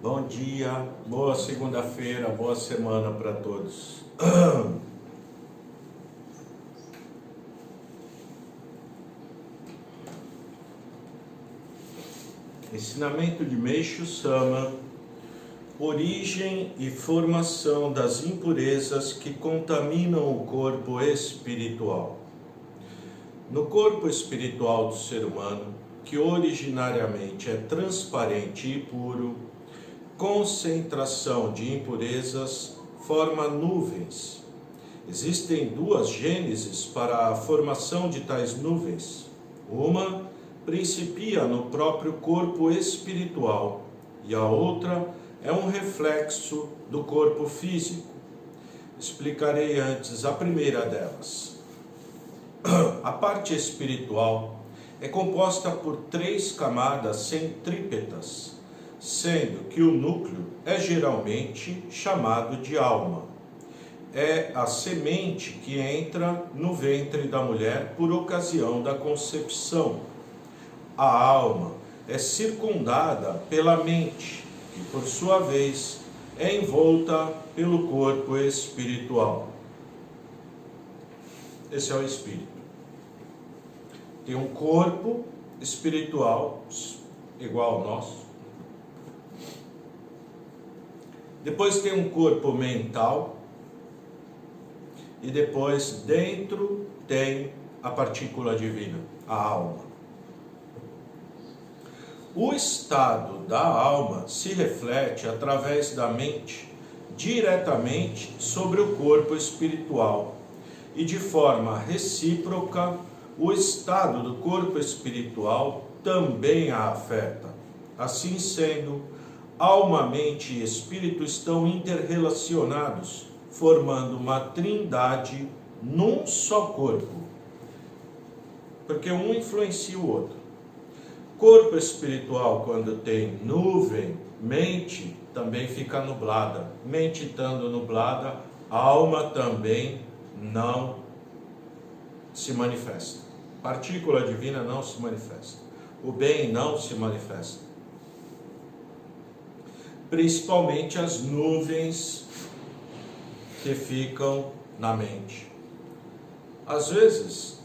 Bom dia, boa segunda-feira, boa semana para todos. Ensinamento de Meishu Sama: origem e formação das impurezas que contaminam o corpo espiritual. No corpo espiritual do ser humano, que originariamente é transparente e puro, concentração de impurezas forma nuvens. Existem duas gêneses para a formação de tais nuvens. Uma principia no próprio corpo espiritual e a outra é um reflexo do corpo físico. Explicarei antes a primeira delas. A parte espiritual é composta por 3 camadas centrípetas, sendo que o núcleo é geralmente chamado de alma. É a semente que entra no ventre da mulher por ocasião da concepção. A alma é circundada pela mente, que por sua vez é envolta pelo corpo espiritual. Esse é o espírito. Tem um corpo espiritual igual ao nosso. Depois tem um corpo mental. E depois dentro tem a partícula divina, a alma. O estado da alma se reflete através da mente diretamente sobre o corpo espiritual e de forma recíproca o estado do corpo espiritual também a afeta. Assim sendo, alma, mente e espírito estão interrelacionados, formando uma trindade num só corpo, porque um influencia o outro. Corpo espiritual, quando tem nuvem, mente também fica nublada. Mente estando nublada, a alma também não se manifesta. Partícula divina não se manifesta. O bem não se manifesta. Principalmente as nuvens que ficam na mente. Às vezes,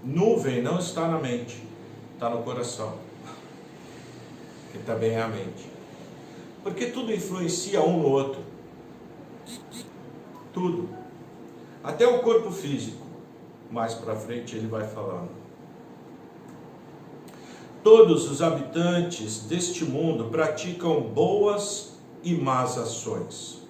nuvem não está na mente, está no coração, que também é a mente. Porque tudo influencia um no outro. Tudo. Até o corpo físico. Mais para frente ele vai falando. Todos os habitantes deste mundo praticam boas e más ações.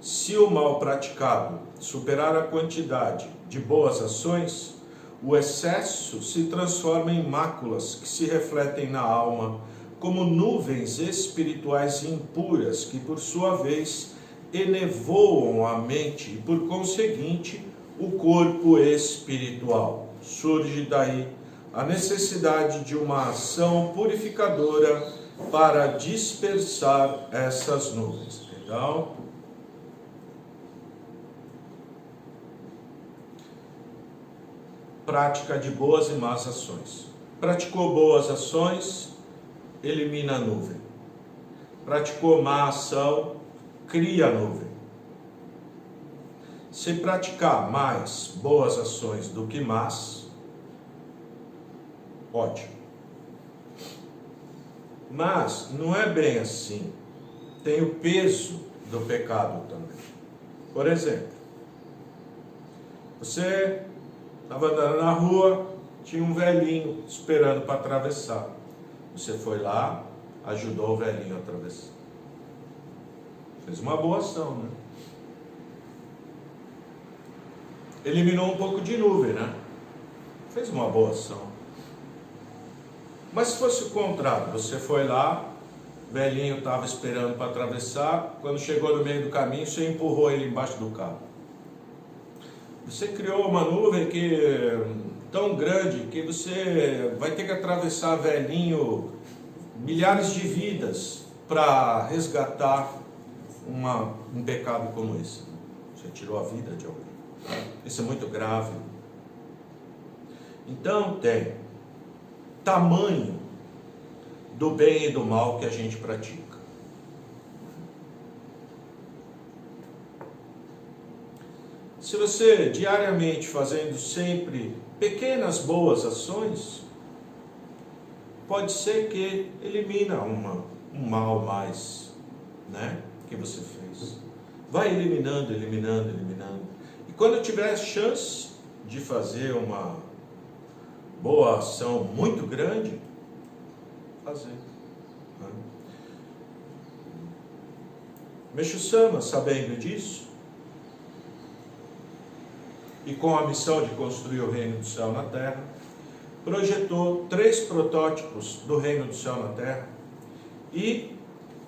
Se o mal praticado superar a quantidade de boas ações, o excesso se transforma em máculas que se refletem na alma, como nuvens espirituais impuras que, por sua vez, enevoam a mente e, por conseguinte, o corpo espiritual. Surge daí a necessidade de uma ação purificadora para dispersar essas nuvens. Então, prática de boas e más ações. Praticou boas ações, elimina a nuvem. Praticou má ação, cria a nuvem. Se praticar mais boas ações do que más, ótimo. Mas não é bem assim. Tem o peso do pecado também. Por exemplo, você estava andando na rua, tinha um velhinho esperando para atravessar. Você foi lá, ajudou o velhinho a atravessar. Fez uma boa ação, né? Eliminou um pouco de nuvem, né? Fez uma boa ação. Mas se fosse o contrário, você foi lá, o velhinho estava esperando para atravessar, quando chegou no meio do caminho, você empurrou ele embaixo do carro. Você criou uma nuvem tão grande que você vai ter que atravessar velhinho milhares de vidas para resgatar um pecado como esse. Você tirou a vida de alguém. Isso é muito grave. Então tem tamanho do bem e do mal que a gente pratica. Se você diariamente fazendo sempre pequenas boas ações, pode ser que elimina um mal mais, que você fez. Vai eliminando. E quando tiver chance de fazer uma boa ação muito grande, fazer. Meixo Sama, sabendo disso, e com a missão de construir o reino do céu na terra, projetou 3 protótipos do reino do céu na terra e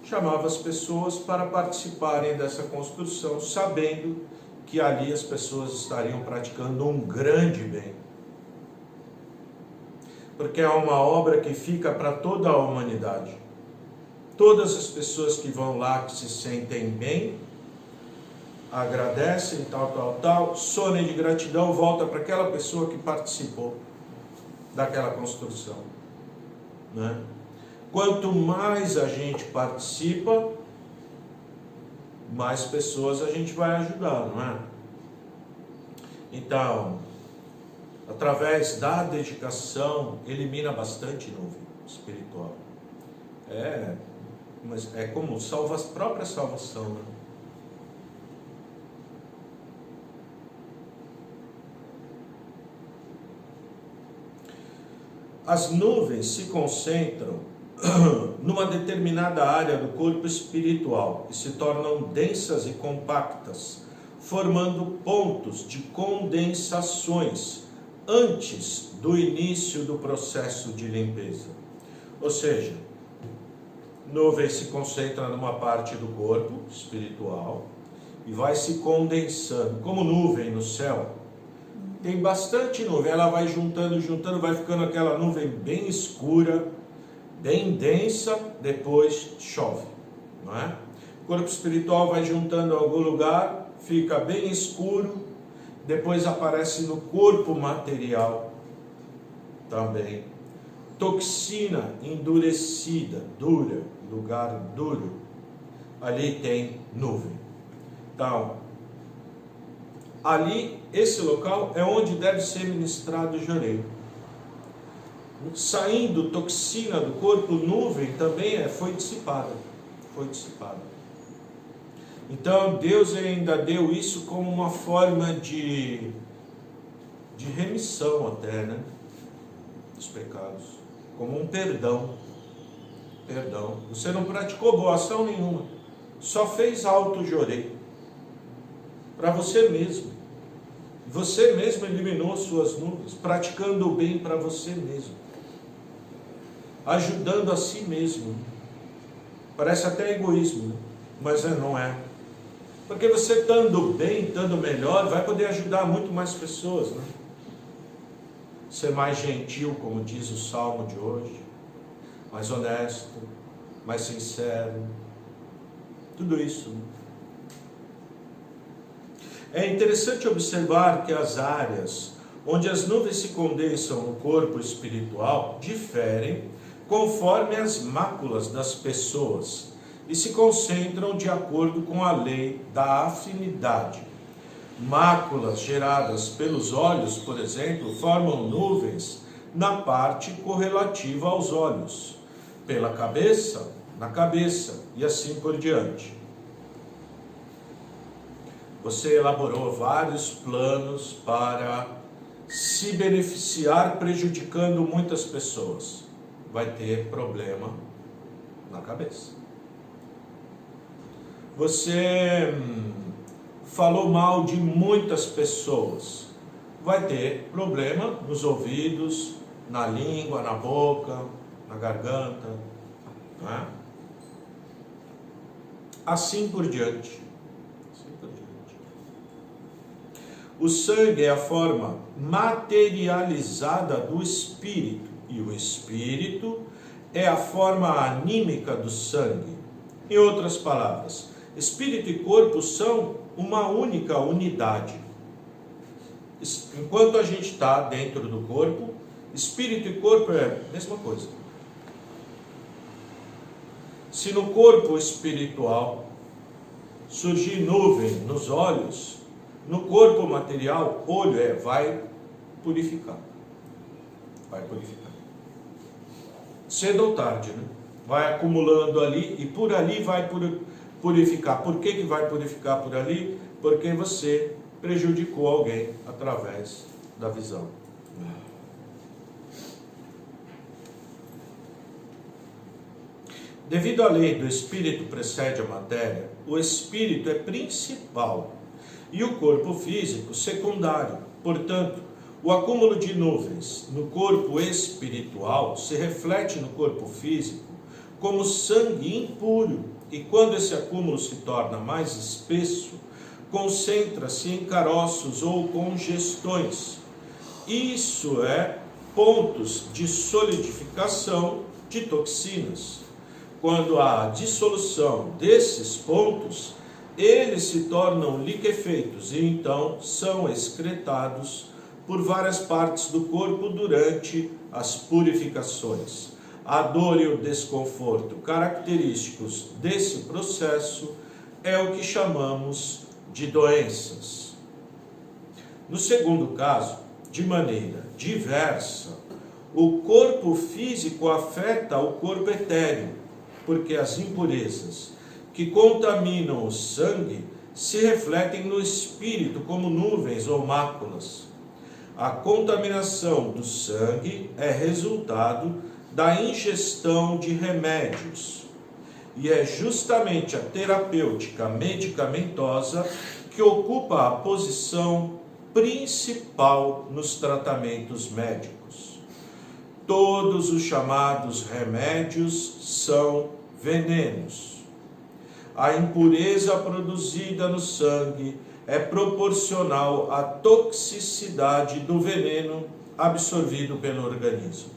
chamava as pessoas para participarem dessa construção, sabendo que ali as pessoas estariam praticando um grande bem. Porque é uma obra que fica para toda a humanidade. Todas as pessoas que vão lá, que se sentem bem, agradecem, tal, sonem de gratidão, volta para aquela pessoa que participou daquela construção. Quanto mais a gente participa, mais pessoas a gente vai ajudar, não é? Então, através da dedicação, elimina bastante nuvem espiritual. Mas é como própria salvação, né? As nuvens se concentram numa determinada área do corpo espiritual e se tornam densas e compactas, formando pontos de condensações antes do início do processo de limpeza. Ou seja, nuvem se concentra numa parte do corpo espiritual e vai se condensando, como nuvem no céu. Tem bastante nuvem, ela vai juntando, vai ficando aquela nuvem bem escura, bem densa, depois chove, não é? O corpo espiritual vai juntando em algum lugar, fica bem escuro, depois aparece no corpo material também. Toxina endurecida, dura, lugar duro, ali tem nuvem. Então, ali, esse local é onde deve ser ministrado o jorei. Saindo toxina do corpo, nuvem também foi dissipada. Então, Deus ainda deu isso como uma forma de remissão até, dos pecados. Como um perdão. Você não praticou boa ação nenhuma. Só fez auto-jorei. Para você mesmo. Você mesmo eliminou suas nuvens, praticando o bem para você mesmo. Ajudando a si mesmo. Parece até egoísmo, mas não é. Porque você estando bem, estando melhor, vai poder ajudar muito mais pessoas, Ser mais gentil, como diz o salmo de hoje. Mais honesto, mais sincero. Tudo isso, É interessante observar que as áreas onde as nuvens se condensam no corpo espiritual diferem conforme as máculas das pessoas e se concentram de acordo com a lei da afinidade. Máculas geradas pelos olhos, por exemplo, formam nuvens na parte correlativa aos olhos, pela cabeça, na cabeça e assim por diante. Você elaborou vários planos para se beneficiar prejudicando muitas pessoas. Vai ter problema na cabeça. Você falou mal de muitas pessoas. Vai ter problema nos ouvidos, na língua, na boca, na garganta. Assim por diante. O sangue é a forma materializada do espírito, e o espírito é a forma anímica do sangue. Em outras palavras, espírito e corpo são uma única unidade. Enquanto a gente está dentro do corpo, espírito e corpo é a mesma coisa. Se no corpo espiritual surgir nuvem nos olhos, no corpo material, olho vai purificar. Vai purificar. Cedo ou tarde, né? Vai acumulando ali e por ali vai purificar. Por que vai purificar por ali? Porque você prejudicou alguém através da visão. Devido à lei do espírito precede a matéria, o espírito é principal e o corpo físico secundário. Portanto, o acúmulo de nuvens no corpo espiritual se reflete no corpo físico como sangue impuro, e quando esse acúmulo se torna mais espesso, concentra-se em caroços ou congestões. Isso é pontos de solidificação de toxinas. Quando há dissolução desses pontos, eles se tornam liquefeitos e então são excretados por várias partes do corpo durante as purificações. A dor e o desconforto característicos desse processo é o que chamamos de doenças. No segundo caso, de maneira diversa, o corpo físico afeta o corpo etéreo, porque as impurezas que contaminam o sangue se refletem no espírito como nuvens ou máculas. A contaminação do sangue é resultado da ingestão de remédios, e é justamente a terapêutica medicamentosa que ocupa a posição principal nos tratamentos médicos. Todos os chamados remédios são venenos. A impureza produzida no sangue é proporcional à toxicidade do veneno absorvido pelo organismo.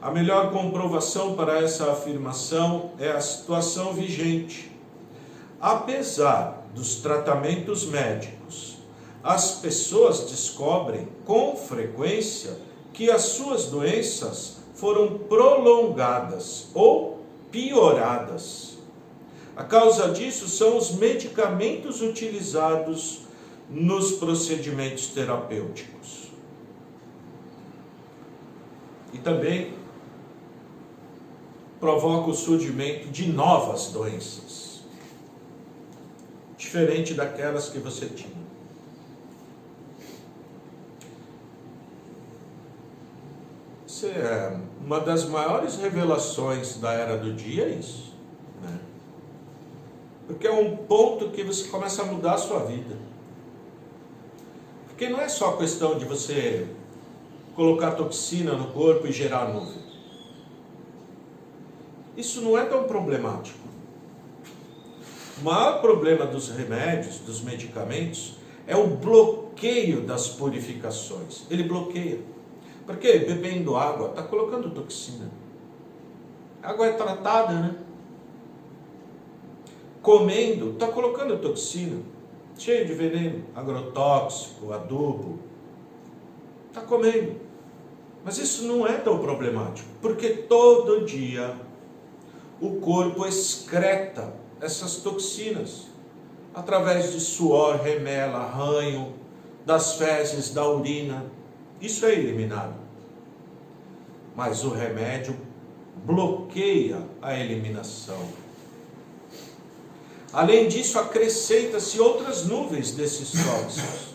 A melhor comprovação para essa afirmação é a situação vigente. Apesar dos tratamentos médicos, as pessoas descobrem com frequência que as suas doenças foram prolongadas ou pioradas. A causa disso são os medicamentos utilizados nos procedimentos terapêuticos. E também provoca o surgimento de novas doenças, diferente daquelas que você tinha. Isso é uma das maiores revelações da era do dia, é isso, né? Porque é um ponto que você começa a mudar a sua vida. Porque não é só questão de você colocar toxina no corpo e gerar nuvem. Isso não é tão problemático. O maior problema dos remédios, dos medicamentos, é o bloqueio das purificações. Ele bloqueia. Porque bebendo água, está colocando toxina. A água é tratada, né? Comendo, está colocando toxina. Cheio de veneno, agrotóxico, adubo. Está comendo. Mas isso não é tão problemático. Porque todo dia o corpo excreta essas toxinas através de suor, remela, arranho, das fezes, da urina. Isso é eliminado. Mas o remédio bloqueia a eliminação. Além disso, acrescenta-se outras nuvens desses tóxicos.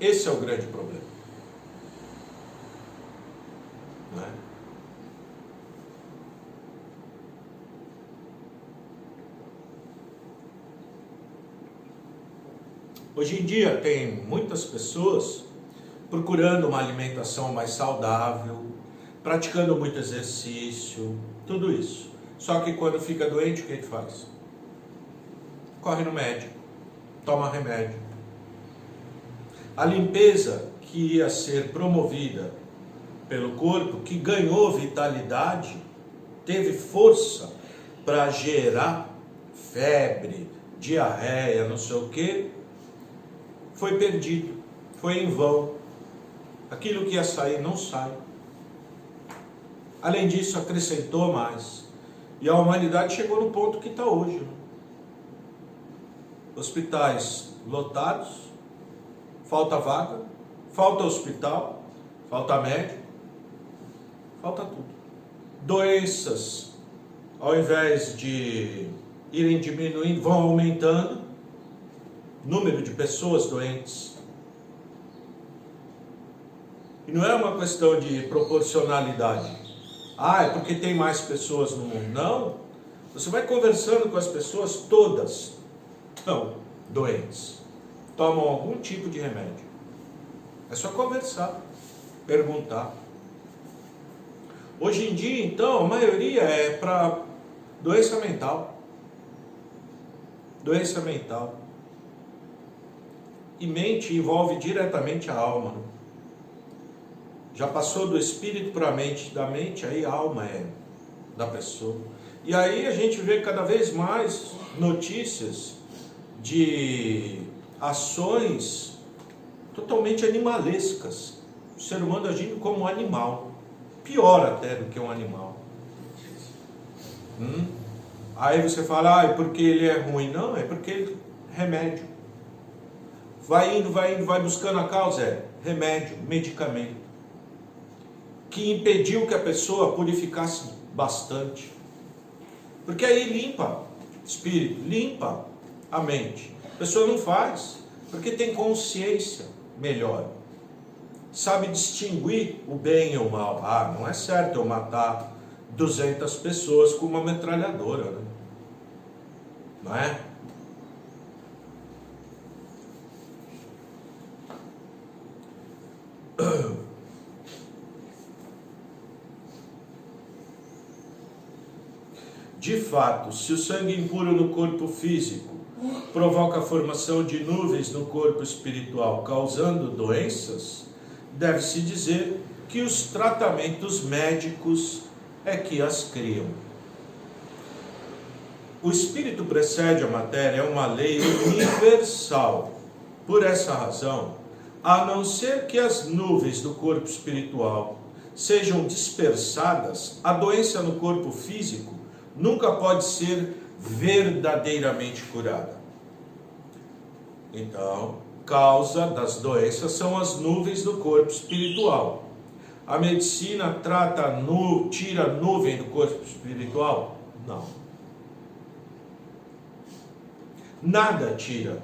Esse é o grande problema. Não é? Hoje em dia tem muitas pessoas procurando uma alimentação mais saudável, praticando muito exercício, tudo isso. Só que quando fica doente, o que faz? Corre no médico, toma remédio. A limpeza que ia ser promovida pelo corpo, que ganhou vitalidade, teve força para gerar febre, diarreia, não sei o que, foi perdido, foi em vão. Aquilo que ia sair não sai. Além disso, acrescentou mais. E a humanidade chegou no ponto que está hoje, né? Hospitais lotados, falta vaga, falta hospital, falta médico, falta tudo. Doenças, ao invés de irem diminuindo, vão aumentando. Número de pessoas doentes. E não é uma questão de proporcionalidade. É porque tem mais pessoas no mundo. Não. Você vai conversando com as pessoas, todas estão doentes. Tomam algum tipo de remédio. É só conversar, perguntar. Hoje em dia, então, a maioria é para doença mental. Doença mental. E mente envolve diretamente a alma. Já passou do espírito para a mente, da mente, aí a alma é da pessoa. E aí a gente vê cada vez mais notícias de ações totalmente animalescas. O ser humano agindo como um animal. Pior até do que um animal. Aí você fala, é porque ele é ruim. Não, é porque ele é remédio. Vai indo, vai buscando a causa, remédio, medicamento, que impediu que a pessoa purificasse bastante. Porque aí limpa espírito, limpa a mente. A pessoa não faz, porque tem consciência melhor. Sabe distinguir o bem e o mal. Não é certo eu matar 200 pessoas com uma metralhadora, né? Não é? De fato, se o sangue impuro no corpo físico provoca a formação de nuvens no corpo espiritual, causando doenças, deve-se dizer que os tratamentos médicos é que as criam. O espírito precede a matéria, é uma lei universal. Por essa razão, a não ser que as nuvens do corpo espiritual sejam dispersadas, a doença no corpo físico nunca pode ser verdadeiramente curada. Então, causa das doenças são as nuvens do corpo espiritual. A medicina tira a nuvem do corpo espiritual? Não. Nada tira.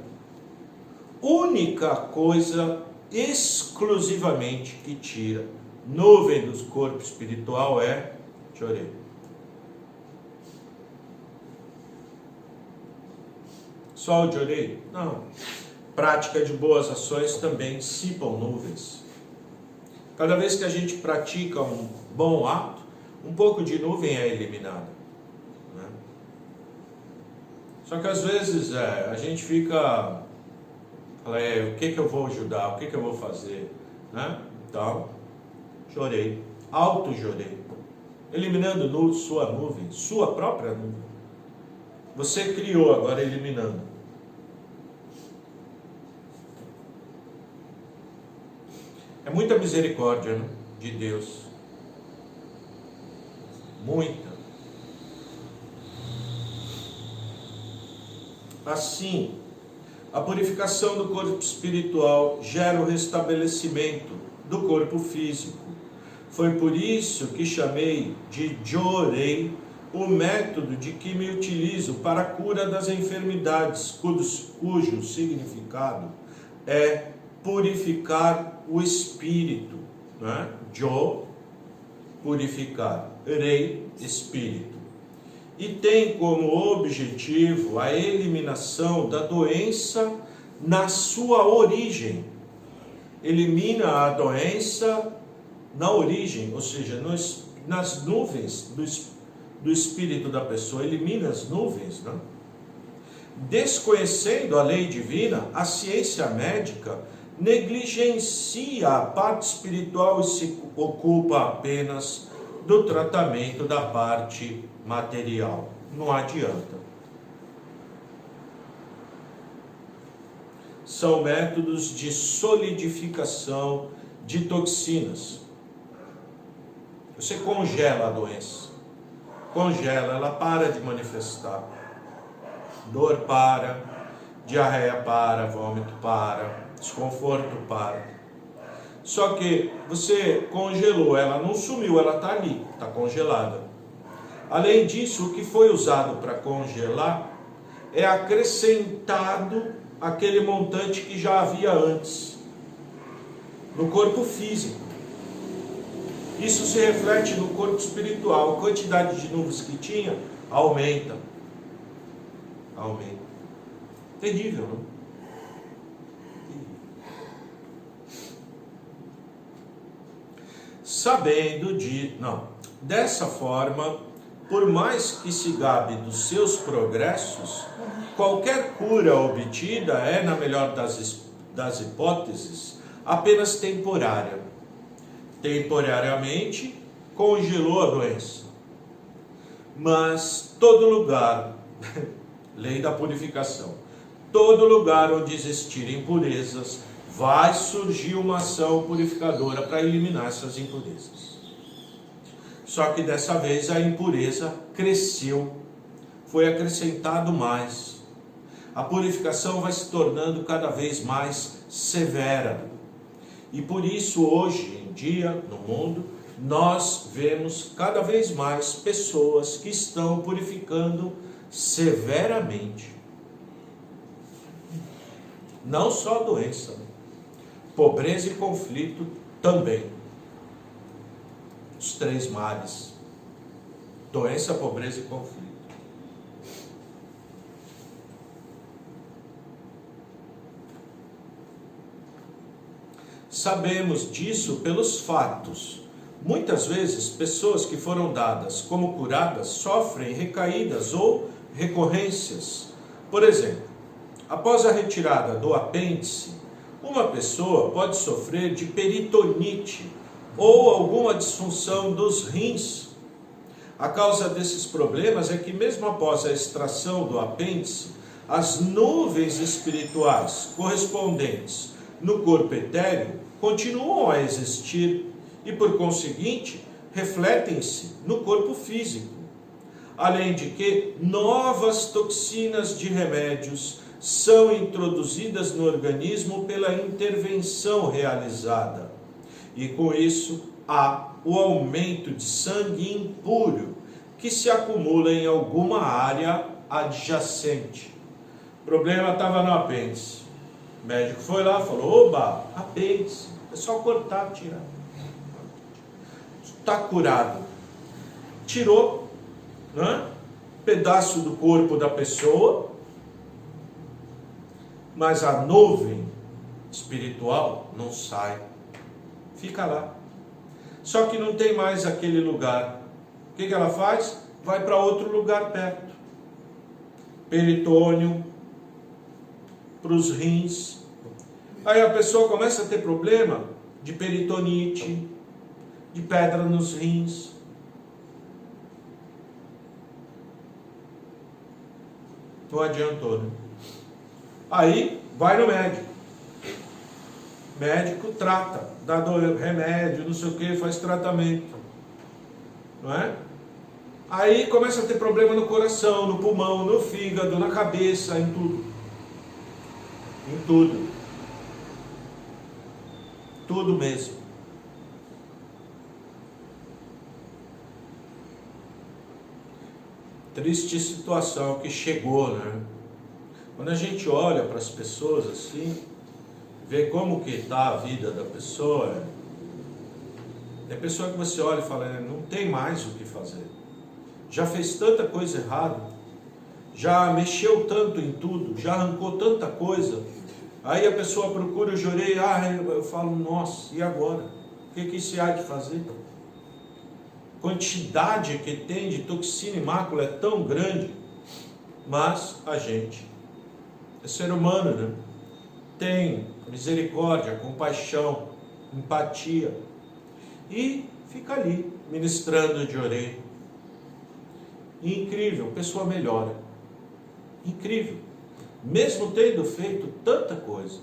Única coisa exclusivamente que tira nuvem do corpo espiritual é chorei. Só o chorei? Não. Prática de boas ações também dissipam nuvens. Cada vez que a gente pratica um bom ato, um pouco de nuvem é eliminada, né? Só que às vezes a gente fica, o que eu vou ajudar, o que eu vou fazer, né? Então, chorei, auto-chorei, eliminando sua nuvem, sua própria nuvem. Você criou, agora eliminando. É muita misericórdia, né, de Deus. Muita. Assim, a purificação do corpo espiritual gera o restabelecimento do corpo físico. Foi por isso que chamei de Jorei o método de que me utilizo para a cura das enfermidades, cujo significado é purificar o espírito, né? Jo, purificar, Rei, espírito. E tem como objetivo a eliminação da doença na sua origem. Elimina a doença na origem, ou seja, nas nuvens do espírito da pessoa, elimina as nuvens, né? Desconhecendo a lei divina, a ciência médica negligencia a parte espiritual e se ocupa apenas do tratamento da parte material. Não adianta. São métodos de solidificação de toxinas. Você congela a doença. Congela, ela para de manifestar. Dor para, diarreia para, vômito para, desconforto para. Só que você congelou, ela não sumiu, ela está ali, está congelada. Além disso, o que foi usado para congelar é acrescentado aquele montante que já havia antes, no corpo físico. Isso se reflete no corpo espiritual. A quantidade de nuvens que tinha aumenta. Aumenta. Terrível, não? Sabendo de... Não. Dessa forma, por mais que se gabe dos seus progressos, qualquer cura obtida é, na melhor das hipóteses, apenas temporária. Temporariamente congelou a doença. Mas todo lugar, lei da purificação, todo lugar onde existirem impurezas, vai surgir uma ação purificadora para eliminar essas impurezas. Só que dessa vez a impureza cresceu, foi acrescentado mais. A purificação vai se tornando cada vez mais severa. E por isso hoje em dia, no mundo, nós vemos cada vez mais pessoas que estão purificando severamente. Não só a doença, pobreza e conflito também. Os três males: doença, pobreza e conflito. Sabemos disso pelos fatos. Muitas vezes, pessoas que foram dadas como curadas sofrem recaídas ou recorrências. Por exemplo, após a retirada do apêndice, uma pessoa pode sofrer de peritonite ou alguma disfunção dos rins. A causa desses problemas é que, mesmo após a extração do apêndice, as nuvens espirituais correspondentes no corpo etéreo continuam a existir e, por conseguinte, refletem-se no corpo físico. Além de que novas toxinas de remédios são introduzidas no organismo pela intervenção realizada. E com isso há o aumento de sangue impuro que se acumula em alguma área adjacente. O problema estava no apêndice. O médico foi lá e falou: oba, apêndice, é só cortar, tirar. Está curado. Tirou, né, pedaço do corpo da pessoa, mas a nuvem espiritual não sai, fica lá. Só que não tem mais aquele lugar. O que ela faz? Vai para outro lugar perto. Peritônio, para os rins. Aí a pessoa começa a ter problema de peritonite, de pedra nos rins. Não adiantou, né? Aí vai no médico. Médico trata, dá remédio, não sei o que, faz tratamento. Não é? Aí começa a ter problema no coração, no pulmão, no fígado, na cabeça, em tudo. Em tudo. Tudo mesmo. Triste situação que chegou, né? Quando a gente olha para as pessoas assim, vê como que está a vida da pessoa, é a pessoa que você olha e fala: não tem mais o que fazer. Já fez tanta coisa errada, já mexeu tanto em tudo, já arrancou tanta coisa. Aí a pessoa procura o jorei, eu falo: nossa, e agora? O que se há de fazer? Quantidade que tem de toxina e mácula é tão grande, mas a gente é ser humano, né? Tem misericórdia, compaixão, empatia e fica ali ministrando de orelha. Incrível, a pessoa melhora. Incrível, mesmo tendo feito tanta coisa.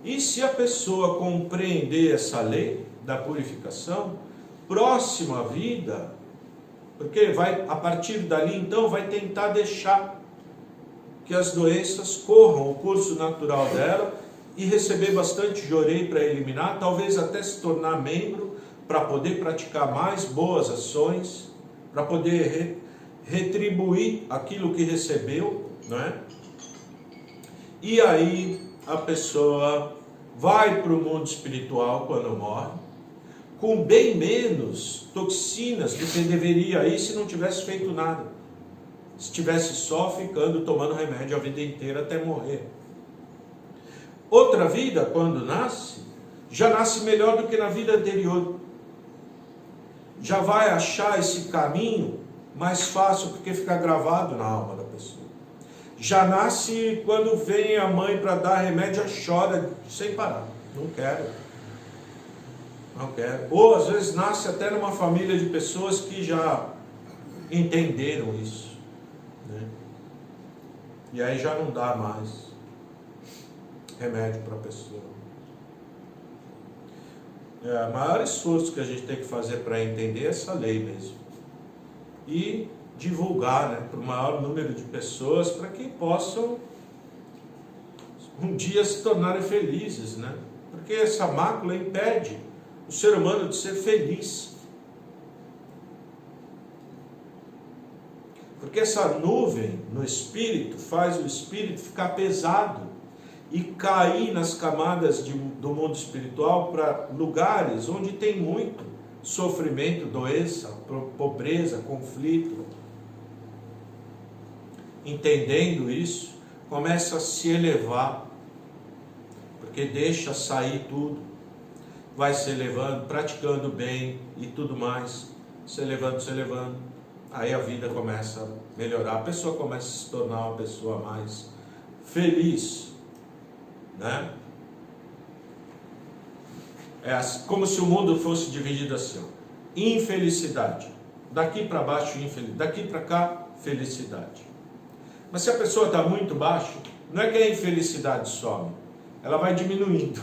E se a pessoa compreender essa lei da purificação, próxima vida, porque vai, a partir dali então, vai tentar deixar que as doenças corram o curso natural dela e receber bastante jorei para eliminar, talvez até se tornar membro, para poder praticar mais boas ações, para poder retribuir aquilo que recebeu, não é? E aí a pessoa vai para o mundo espiritual quando morre, com bem menos toxinas do que deveria ir se não tivesse feito nada. Se tivesse só ficando tomando remédio a vida inteira até morrer. Outra vida, quando nasce, já nasce melhor do que na vida anterior. Já vai achar esse caminho mais fácil, porque fica gravado na alma da pessoa. Já nasce, quando vem a mãe para dar remédio, já chora sem parar. Não quero. Não quero. Ou às vezes nasce até numa família de pessoas que já entenderam isso, né? E aí já não dá mais remédio para a pessoa. O maior esforço que a gente tem que fazer para entender essa lei mesmo. E divulgar, né, para o maior número de pessoas, para que possam um dia se tornarem felizes, né? Porque essa mácula impede o ser humano de ser feliz. Porque essa nuvem no espírito faz o espírito ficar pesado e cair nas camadas do mundo espiritual para lugares onde tem muito sofrimento, doença, pobreza, conflito. Entendendo isso, começa a se elevar, porque deixa sair tudo, vai se elevando, praticando bem e tudo mais, se elevando, aí a vida começa a melhorar, a pessoa começa a se tornar uma pessoa mais feliz, né? É como se o mundo fosse dividido assim, ó. Infelicidade, daqui para baixo infelicidade, daqui para cá felicidade. Mas se a pessoa está muito baixo, não é que a infelicidade some, ela vai diminuindo.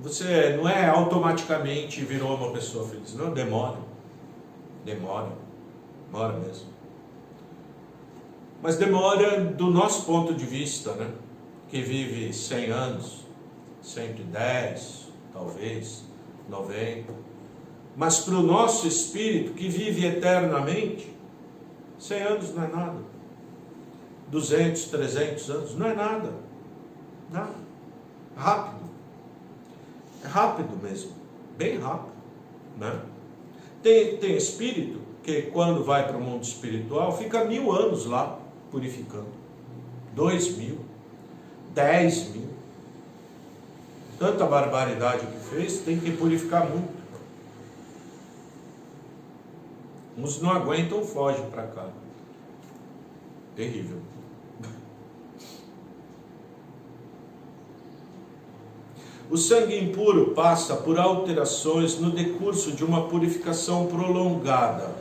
Você não é automaticamente virou uma pessoa feliz, não, demora mesmo. Mas demora do nosso ponto de vista, né? Que vive 100 anos, 110, talvez, 90. Mas para o nosso espírito, que vive eternamente, 100 anos não é nada. 200, 300 anos não é nada. Nada. Rápido. É rápido mesmo. Bem rápido, né? Tem espírito que quando vai para o mundo espiritual fica 1000 anos lá purificando. 2000, 10.000. Tanta barbaridade que fez, tem que purificar muito. Uns não aguentam, fogem para cá. Terrível. O sangue impuro passa por alterações no decurso de uma purificação prolongada.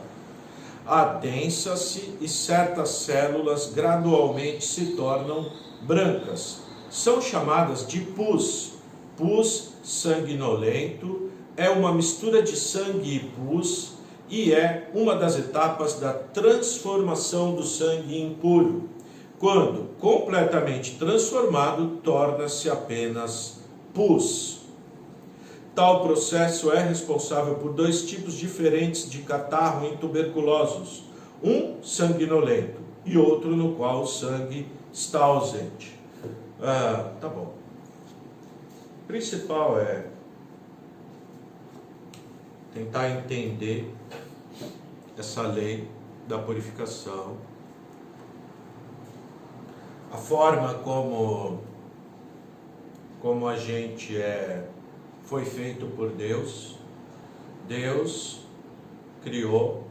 Adensa-se e certas células gradualmente se tornam brancas. São chamadas de pus. Pus sanguinolento é uma mistura de sangue e pus e é uma das etapas da transformação do sangue impuro. Quando completamente transformado, torna-se apenas pus. Tal processo é responsável por 2 tipos diferentes de catarro em tuberculosos. Um sanguinolento e outro no qual o sangue está ausente. Tá bom. O principal é tentar entender essa lei da purificação, a forma como a gente foi feito por Deus. Deus criou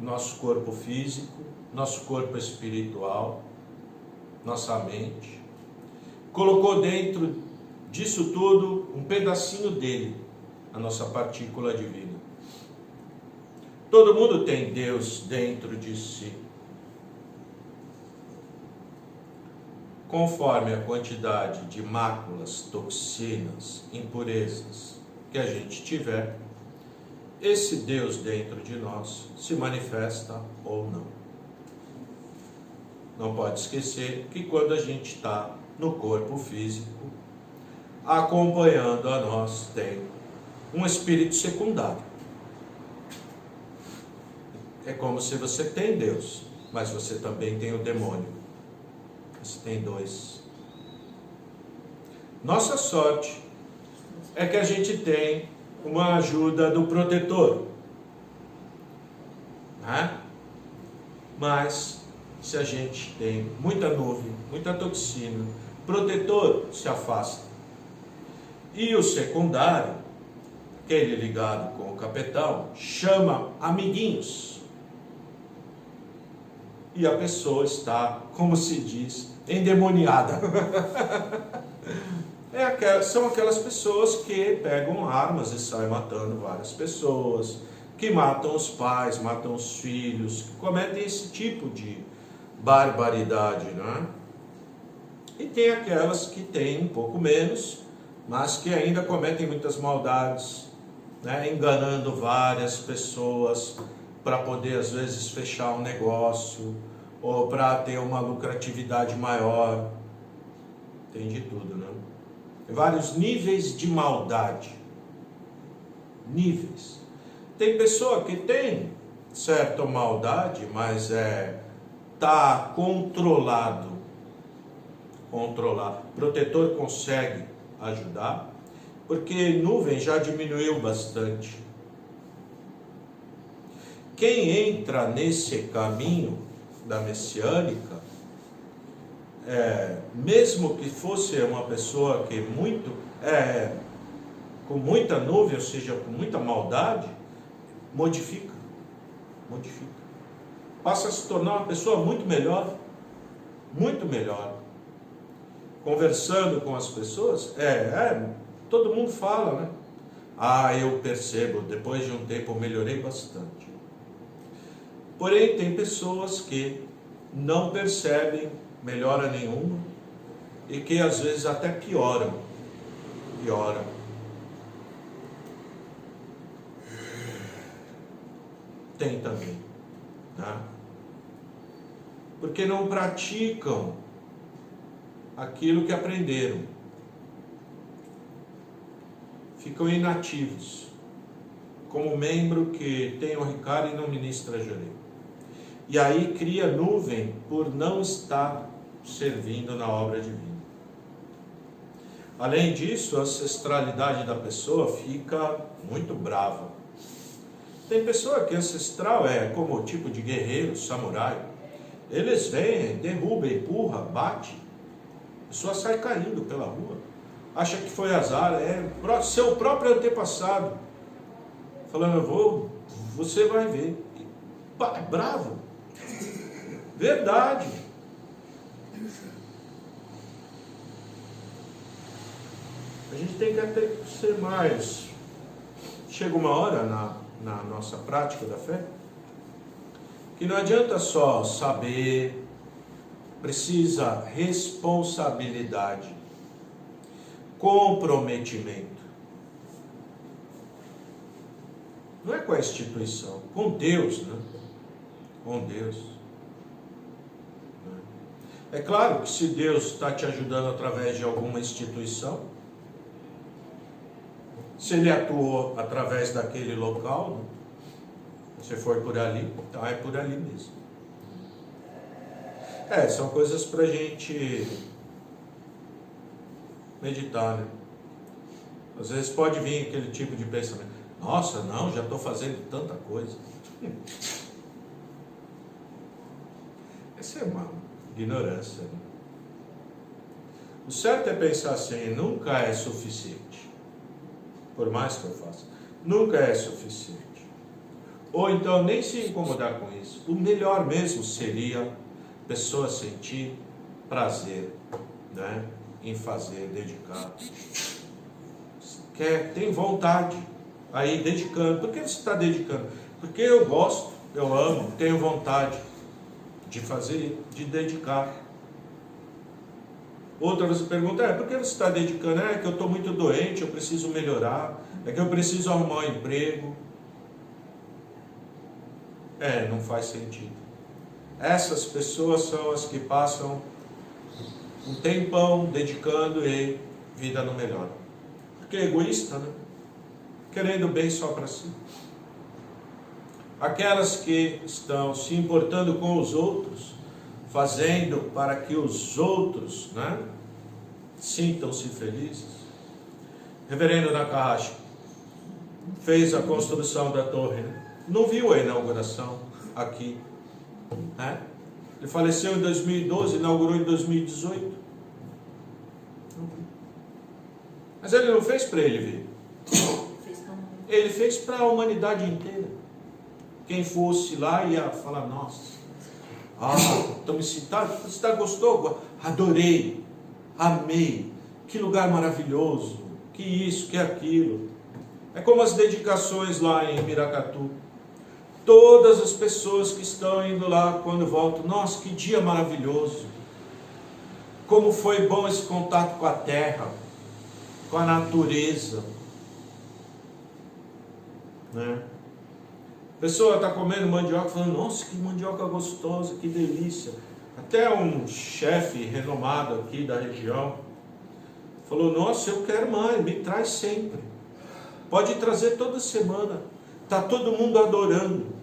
nosso corpo físico, nosso corpo espiritual, nossa mente, colocou dentro disso tudo um pedacinho dele, a nossa partícula divina. Todo mundo tem Deus dentro de si. Conforme a quantidade de máculas, toxinas, impurezas que a gente tiver, esse Deus dentro de nós se manifesta ou não. Não pode esquecer que quando a gente está no corpo físico, acompanhando a nós, tem um espírito secundário. É como se você tem Deus, mas você também tem o demônio. Você tem dois. Nossa sorte é que a gente tem uma ajuda do protetor, né? Mas se a gente tem muita nuvem, muita toxina, protetor se afasta. E o secundário, aquele ligado com o capetão, chama amiguinhos. E a pessoa está, como se diz, endemoniada. São aquelas pessoas que pegam armas e saem matando várias pessoas, que matam os pais, matam os filhos, que cometem esse tipo de barbaridade, né? E tem aquelas que têm um pouco menos, mas que ainda cometem muitas maldades, né? Enganando várias pessoas para poder às vezes fechar um negócio ou para ter uma lucratividade maior. Tem de tudo, né? Tem vários níveis de maldade. Níveis. Tem pessoa que tem certa maldade, mas tá controlado. Controlar. O protetor consegue ajudar, porque nuvem já diminuiu bastante. Quem entra nesse caminho da messiânica, mesmo que fosse uma pessoa que com muita nuvem, ou seja, com muita maldade, modifica, passa a se tornar uma pessoa muito melhor, conversando com as pessoas, todo mundo fala, né? Eu percebo, depois de um tempo eu melhorei bastante. Porém, tem pessoas que não percebem melhora nenhuma e que às vezes até pioram. Tem também, né? Porque não praticam aquilo que aprenderam. Ficam inativos, como membro que tem o Ricardo e não ministra Jurei. E aí cria nuvem por não estar servindo na obra divina. Além disso, a ancestralidade da pessoa fica muito brava. Tem pessoa que ancestral é como o tipo de guerreiro, samurai. Eles vêm, derrubam, empurra, bate. A pessoa sai caindo pela rua. Acha que foi azar, seu próprio antepassado. Falando, você vai ver. É bravo. Verdade. A gente tem que até ser mais. Chega uma hora na nossa prática da fé que não adianta só saber, precisa responsabilidade, comprometimento. Não é com a instituição, com Deus, né? Com Deus. É claro que se Deus está te ajudando através de alguma instituição, se Ele atuou através daquele local, você foi por ali, então é por ali mesmo. São coisas para a gente meditar, né? Às vezes pode vir aquele tipo de pensamento: nossa, não, já estou fazendo tanta coisa. Essa é uma ignorância, né? O certo é pensar assim: nunca é suficiente. Por mais que eu faça, nunca é suficiente. Ou então nem se incomodar com isso. O melhor mesmo seria a pessoa sentir prazer, né, em fazer, dedicar. Tem vontade aí dedicando. Por que você está dedicando? Porque eu gosto, eu amo, tenho vontade de fazer, de dedicar. Outra você pergunta, por que você está dedicando? É que eu estou muito doente, eu preciso melhorar, é que eu preciso arrumar um emprego. Não faz sentido. Essas pessoas são as que passam um tempão dedicando e vida no melhor. Porque é egoísta, né? Querendo bem só para si. Aquelas que estão se importando com os outros, fazendo para que os outros, né, sintam-se felizes. Reverendo Nakahashi fez a construção da torre, né? Não viu a inauguração aqui, né? Ele faleceu em 2012, inaugurou em 2018. Mas ele não fez para ele ver. Ele fez para a humanidade inteira. Quem fosse lá ia falar: nossa, estou me citando, você gostou? Adorei, amei, que lugar maravilhoso, que isso, que aquilo. É como as dedicações lá em Miracatu. Todas as pessoas que estão indo lá, quando voltam, nossa, que dia maravilhoso. Como foi bom esse contato com a terra, com a natureza. Né? A pessoa está comendo mandioca, falando: nossa, que mandioca gostosa, que delícia. Até um chefe renomado aqui da região falou: nossa, eu quero mais, me traz sempre. Pode trazer toda semana. Está todo mundo adorando.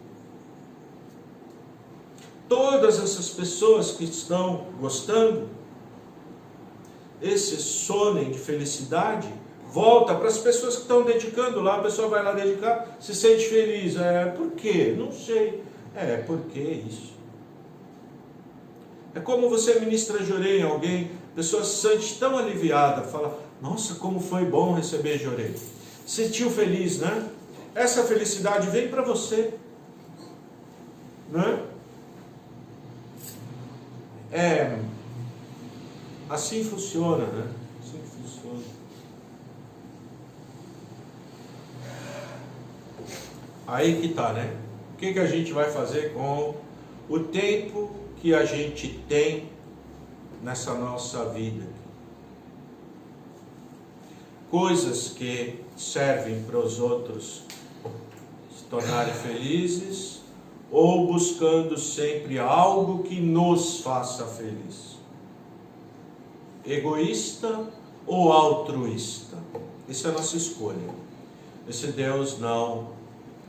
Todas essas pessoas que estão gostando, esse sonem de felicidade, volta para as pessoas que estão dedicando lá. A pessoa vai lá dedicar, se sente feliz. Por quê? Não sei. Por que isso? É como você ministra jorei em alguém, a pessoa se sente tão aliviada, fala: nossa, como foi bom receber jorei. Sentiu feliz, né? Essa felicidade vem para você, né? Assim funciona, né? Assim funciona. Aí que tá, né? O que a gente vai fazer com o tempo que a gente tem nessa nossa vida? Coisas que servem para os outros se tornarem felizes, ou buscando sempre algo que nos faça feliz? Egoísta ou altruísta? Essa é a nossa escolha. Esse Deus não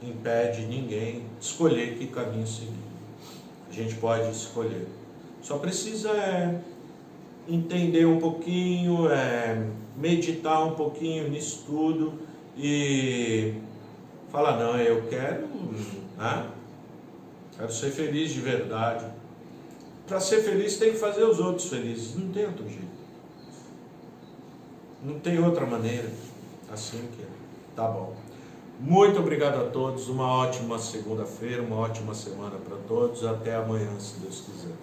impede ninguém de escolher que caminho seguir. A gente pode escolher. Só precisa entender um pouquinho, meditar um pouquinho nisso tudo e falar: não, eu quero, né? Quero ser feliz de verdade. Para ser feliz tem que fazer os outros felizes. Não tem outro jeito. Não tem outra maneira. Assim que é. Tá bom. Muito obrigado a todos. Uma ótima segunda-feira, uma ótima semana para todos. Até amanhã, se Deus quiser.